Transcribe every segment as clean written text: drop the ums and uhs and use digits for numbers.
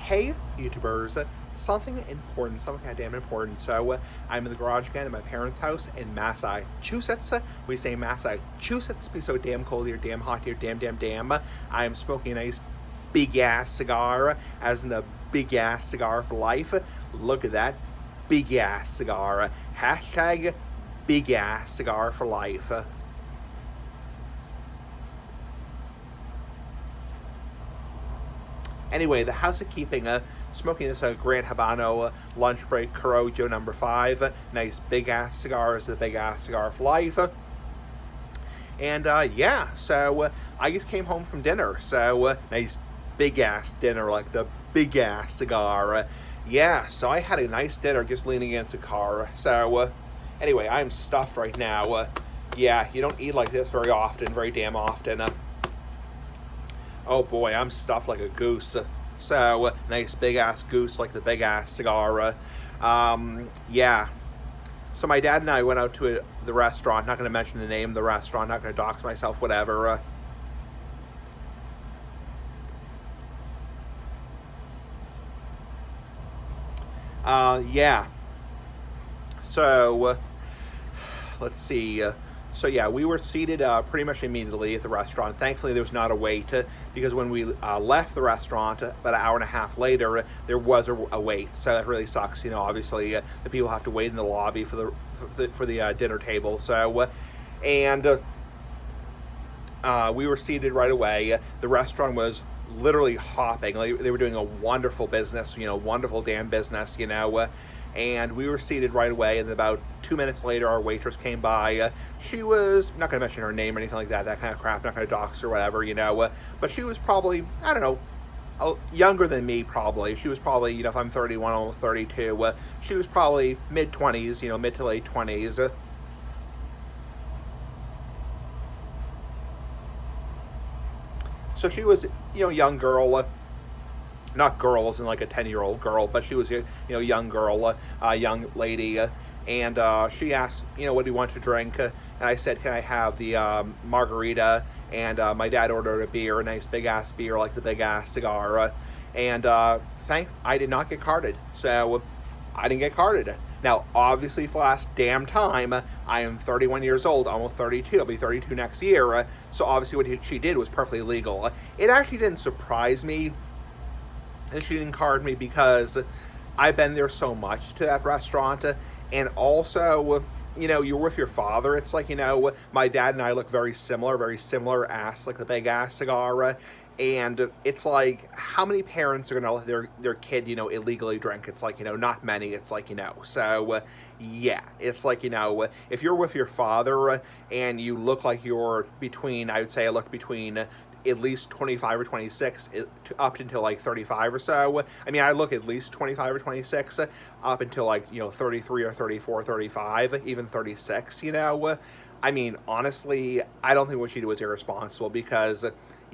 Hey, YouTubers, something important, something goddamn important. So, I'm in the garage again at my parents' house in Massachusetts. We say Massachusetts be so damn cold here, damn hot here, damn. I am smoking a nice big ass cigar, as in the big ass cigar for life. Look at that big ass cigar. Hashtag big ass cigar for life. Anyway, the House of Keeping, smoking this Grand Habano lunch break Corojo number 5. Nice big ass cigar is the big ass cigar for life. And yeah, so I just came home from dinner. So nice big ass dinner, like the big ass cigar. Yeah, so I had a nice dinner just leaning against a car. So anyway, I'm stuffed right now. Yeah, you don't eat like this very often, very damn often. Oh boy, I'm stuffed like a goose. So, nice big ass goose like the big ass cigar. Yeah. So, my dad and I went out to the restaurant. Not going to mention the name of the restaurant, not going to dox myself, whatever. Yeah. So, let's see. So yeah, we were seated pretty much immediately at the restaurant. Thankfully, there was not a wait because when we left the restaurant about an hour and a half later, there was a wait. So that really sucks. You know, obviously the people have to wait in the lobby for the dinner table. So and we were seated right away. The restaurant was literally hopping. Like, they were doing a wonderful business. You know, wonderful damn business. You know. And we were seated right away, and about 2 minutes later, our waitress came by. She was, not going to mention her name or anything like that kind of crap, not going to dox her or whatever, you know, but she was probably, I don't know, younger than me, probably. She was probably, you know, if I'm 31, almost 32, she was probably mid-20s, you know, mid to late 20s. So she was, you know, a young girl, not girls in like a 10-year-old girl, but she was a young girl, a young lady, and she asked, you know, what do you want to drink? And I said, can I have the margarita? And my dad ordered a beer, a nice big ass beer like the big ass cigar, and I did not get carded, so I didn't get carded. Now, obviously, for the last damn time, I am 31 years old, almost 32. I'll be 32 next year. So obviously, what she did was perfectly legal. It actually didn't surprise me and she didn't card me because I've been there so much to that restaurant. And also, you know, you're with your father. It's like, you know, my dad and I look very similar ass, like the big ass cigar. And it's like, how many parents are going to let their kid, you know, illegally drink? It's like, you know, not many. It's like, you know, so yeah, it's like, you know, if you're with your father and you look like you're between, I would say I look between at least 25 or 26 up until like 35 or so. I mean, I look at least 25 or 26 up until like, you know, 33 or 34, 35, even 36, you know. I mean, honestly, I don't think what you do is irresponsible because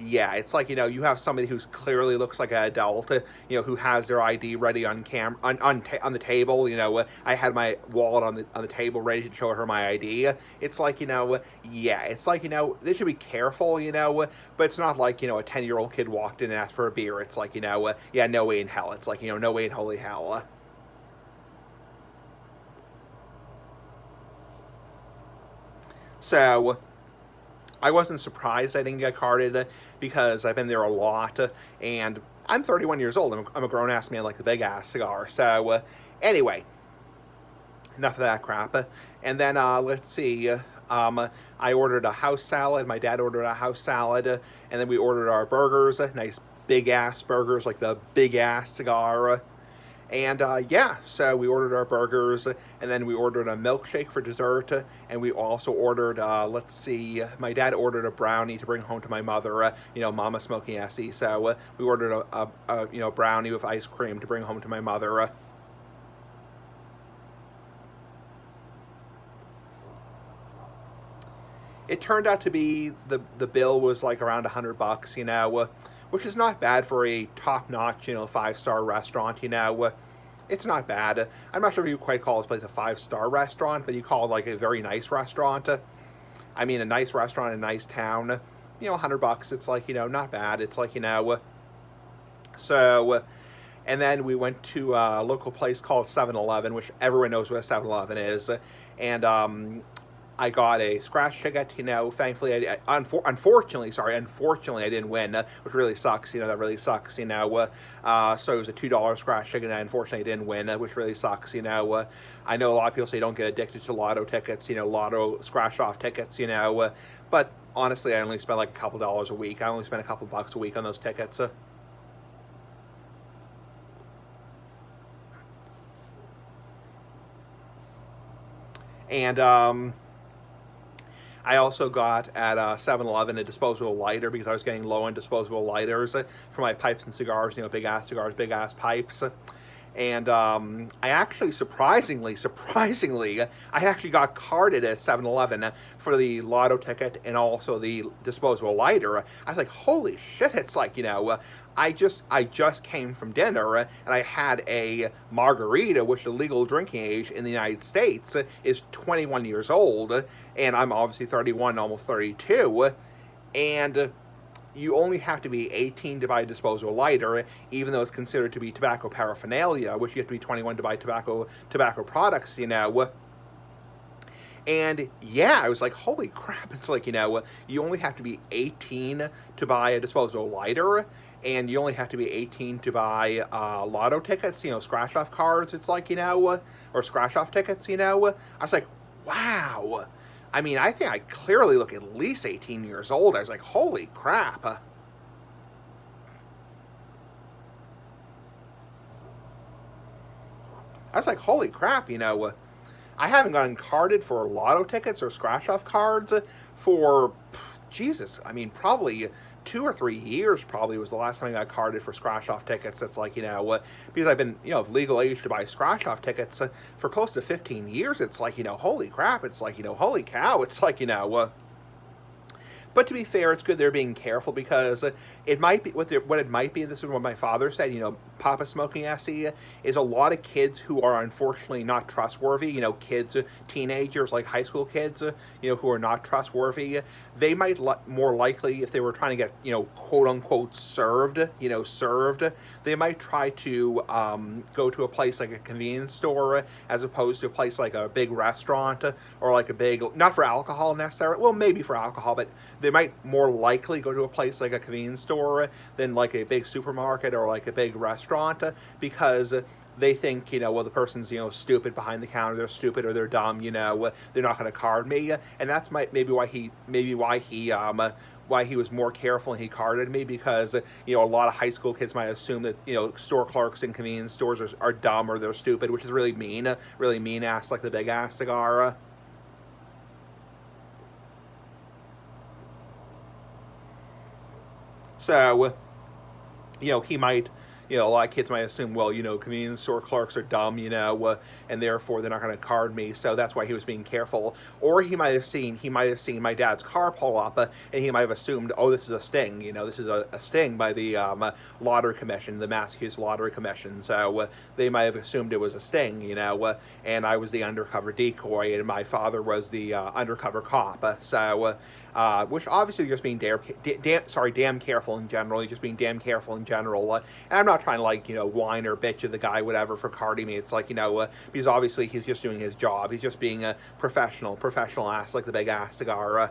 yeah, it's like, you know, you have somebody who's clearly looks like an adult, you know, who has their ID ready on camera on the table. You know, I had my wallet on the table ready to show her my ID. It's like, you know, yeah, it's like, you know, they should be careful, you know, but it's not like, you know, a 10-year-old kid walked in and asked for a beer. It's like, you know, yeah, no way in hell. It's like, you know, no way in holy hell. So I wasn't surprised I didn't get carded because I've been there a lot, and I'm 31 years old. I'm a grown ass man like the big ass cigar. So anyway, enough of that crap. And then let's see. I ordered a house salad. My dad ordered a house salad, and then we ordered our burgers. Nice big ass burgers like the big ass cigar. And yeah, so we ordered our burgers, and then we ordered a milkshake for dessert, and we also ordered, let's see, my dad ordered a brownie to bring home to my mother, you know, Mama Smoking Essie. So we ordered you know, brownie with ice cream to bring home to my mother. It turned out to be the bill was like around $100, you know, which is not bad for a top notch, you know, 5-star restaurant, you know. It's not bad. I'm not sure if you quite call this place a 5-star restaurant, but you call it like a very nice restaurant. I mean, a nice restaurant in a nice town. You know, $100. It's like, you know, not bad. It's like, you know, so And then we went to a local place called 7-Eleven, which everyone knows what a 7-Eleven is. And I got a scratch ticket. Thankfully, unfortunately, I didn't win, which really sucks. That really sucks. So it was a $2 scratch ticket, and unfortunately, I didn't win, which really sucks. I know a lot of people say don't get addicted to lotto tickets. Lotto scratch off tickets. But honestly, I only spend like a couple dollars a week. I only spend a couple bucks a week on those tickets. And I also got at 7-Eleven a disposable lighter because I was getting low on disposable lighters for my pipes and cigars, big ass cigars, big ass pipes. And I actually, surprisingly, I actually got carded at 7-Eleven for the lotto ticket and also the disposable lighter. I was like, holy shit, it's like, I just came from dinner and I had a margarita, which the legal drinking age in the United States is 21 years old, and I'm obviously 31, almost 32, and you only have to be 18 to buy a disposable lighter, even though it's considered to be tobacco paraphernalia, which you have to be 21 to buy tobacco products, And yeah, I was like, holy crap, it's like, you only have to be 18 to buy a disposable lighter, and you only have to be 18 to buy lotto tickets, scratch off cards, it's like, or scratch off tickets, I was like, wow. I mean, I think I clearly look at least 18 years old. I was like, holy crap. I was like, holy crap, I haven't gotten carded for lotto tickets or scratch off cards for, Jesus, I mean, probably 2 or 3 years probably was the last time I got carded for scratch off tickets. It's like, because I've been, of legal age to buy scratch off tickets for close to 15 years. It's like, holy crap. It's like, holy cow. It's like, but to be fair, it's good they're being careful because it might be what it might be. This is what my father said. Papa Smoking SE is a lot of kids who are unfortunately not trustworthy. Kids, teenagers, like high school kids, who are not trustworthy. They might more likely, if they were trying to get quote unquote served, they might try to go to a place like a convenience store as opposed to a place like a big restaurant or like a big, not for alcohol necessarily. Well, maybe for alcohol, but they might more likely go to a place like a convenience store than like a big supermarket or like a big restaurant because they think, well, the person's, stupid behind the counter, they're stupid or they're dumb, they're not going to card me. And that's maybe why he was more careful and he carded me because, a lot of high school kids might assume that, store clerks in convenience stores are dumb or they're stupid, which is really mean ass like the big ass cigar. So, he might, a lot of kids might assume, well, convenience store clerks are dumb, and therefore they're not going to card me. So that's why he was being careful. Or he might have seen my dad's car pull up, and he might have assumed, oh, this is a sting. This is a sting by the Lottery Commission, the Massachusetts Lottery Commission. So they might have assumed it was a sting, and I was the undercover decoy, and my father was the undercover cop. Which obviously just being damn careful in general. Just being damn careful in general. And I'm not trying to whine or bitch at the guy, whatever, for carding me. It's like, because obviously he's just doing his job. He's just being a professional ass like the big ass cigar.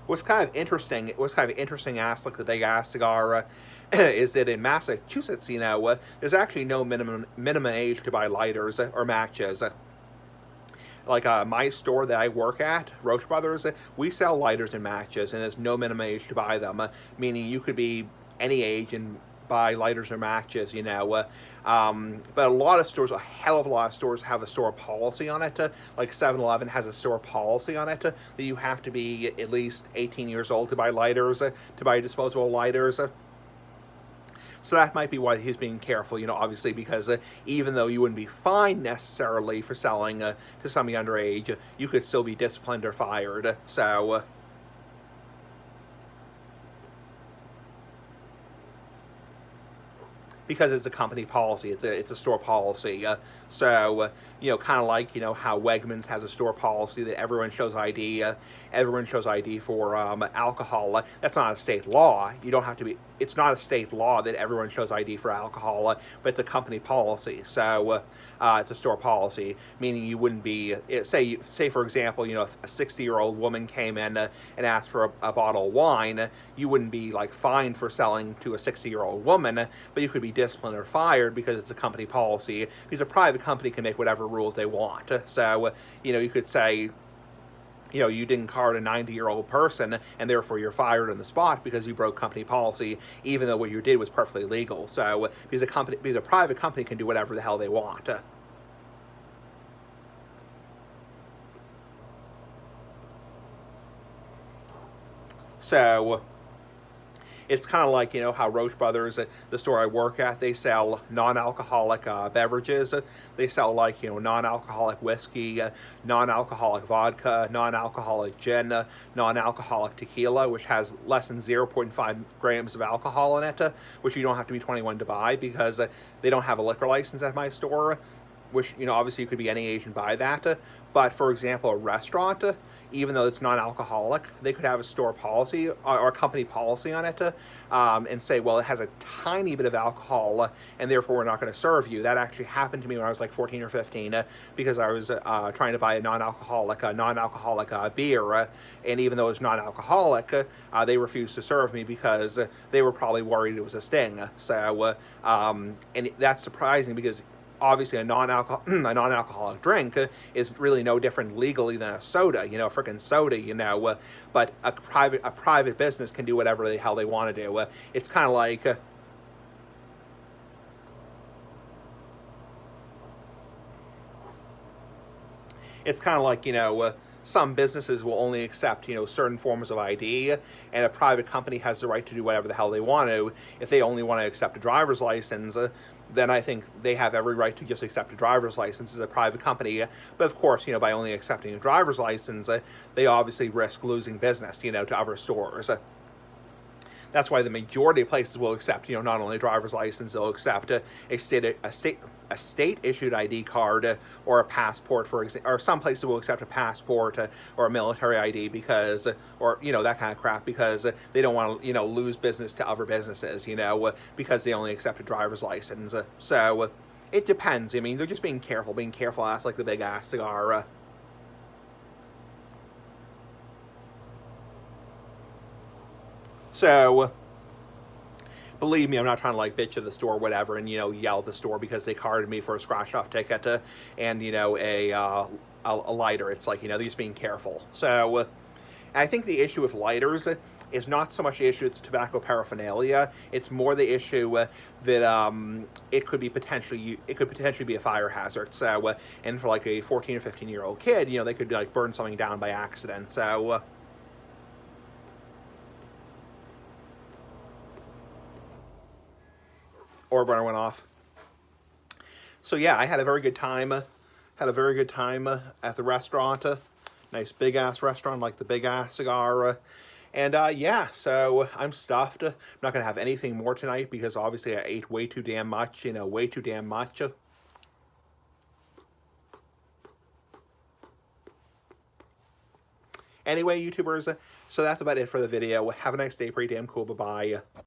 What's kind of interesting ass like the big ass cigar is that in Massachusetts, there's actually no minimum age to buy lighters or matches. Like my store that I work at, Roche Brothers, we sell lighters and matches, and there's no minimum age to buy them, meaning you could be any age and buy lighters or matches, but a lot of stores, a hell of a lot of stores have a store policy on it, like 7-Eleven has a store policy on it, that you have to be at least 18 years old to buy lighters, to buy disposable lighters. So that might be why he's being careful, obviously, because even though you wouldn't be fined necessarily for selling to somebody underage, you could still be disciplined or fired. So, because it's a company policy, it's a store policy. So, kind of like, how Wegmans has a store policy that everyone shows ID. Everyone shows ID for alcohol. That's not a state law. You don't have to be. It's not a state law that everyone shows ID for alcohol, but it's a company policy. So it's a store policy, meaning you wouldn't be. Say for example, if a 60-year-old woman came in and asked for a bottle of wine, you wouldn't be like fined for selling to a 60-year-old woman, but you could be disciplined or fired because it's a company policy. Because a private company can make whatever rules they want. So you could say, you didn't card a 90-year-old person, and therefore you're fired on the spot because you broke company policy, even though what you did was perfectly legal. So because a private company can do whatever the hell they want. So it's kind of like, how Roche Brothers, the store I work at, they sell non-alcoholic beverages. They sell like, non-alcoholic whiskey, non-alcoholic vodka, non-alcoholic gin, non-alcoholic tequila, which has less than 0.5 grams of alcohol in it, which you don't have to be 21 to buy because they don't have a liquor license at my store, which, obviously you could be any age and buy that. But for example, a restaurant, even though it's non-alcoholic, they could have a store policy or a company policy on it and say, well, it has a tiny bit of alcohol and therefore we're not going to serve you. That actually happened to me when I was like 14 or 15 because I was trying to buy a non-alcoholic beer, and even though it was non-alcoholic, they refused to serve me because they were probably worried it was a sting. So, and that's surprising because obviously a non-alcoholic drink is really no different legally than a soda, a freaking soda, but a private business can do whatever the hell they want to do. It's kind of like some businesses will only accept, certain forms of ID, and a private company has the right to do whatever the hell they want to. If they only want to accept a driver's license, then I think they have every right to just accept a driver's license as a private company. But of course, by only accepting a driver's license, they obviously risk losing business, to other stores. That's why the majority of places will accept, not only a driver's license, they'll accept a state issued ID card or a passport, for example, or some places will accept a passport or a military ID because, or that kind of crap, because they don't want to lose business to other businesses, because they only accept a driver's license. So it depends. I mean, they're just being careful. That's like the Big Ass Cigar. So, believe me, I'm not trying to like bitch at the store or whatever and, yell at the store because they carded me for a scratch off ticket and, a lighter. It's like, they're just being careful. So, I think the issue with lighters is not so much the issue it's tobacco paraphernalia. It's more the issue that it could potentially be a fire hazard. So, and for like a 14 or 15-year-old kid, they could like burn something down by accident. So, or burner went off. So yeah, I had a very good time. At the restaurant. Nice big ass restaurant like the Big Ass Cigar. And yeah, so I'm stuffed. I'm not gonna have anything more tonight because obviously I ate way too damn much. Way too damn much. Anyway, YouTubers, so that's about it for the video. Have a nice day. Pretty damn cool. Bye bye.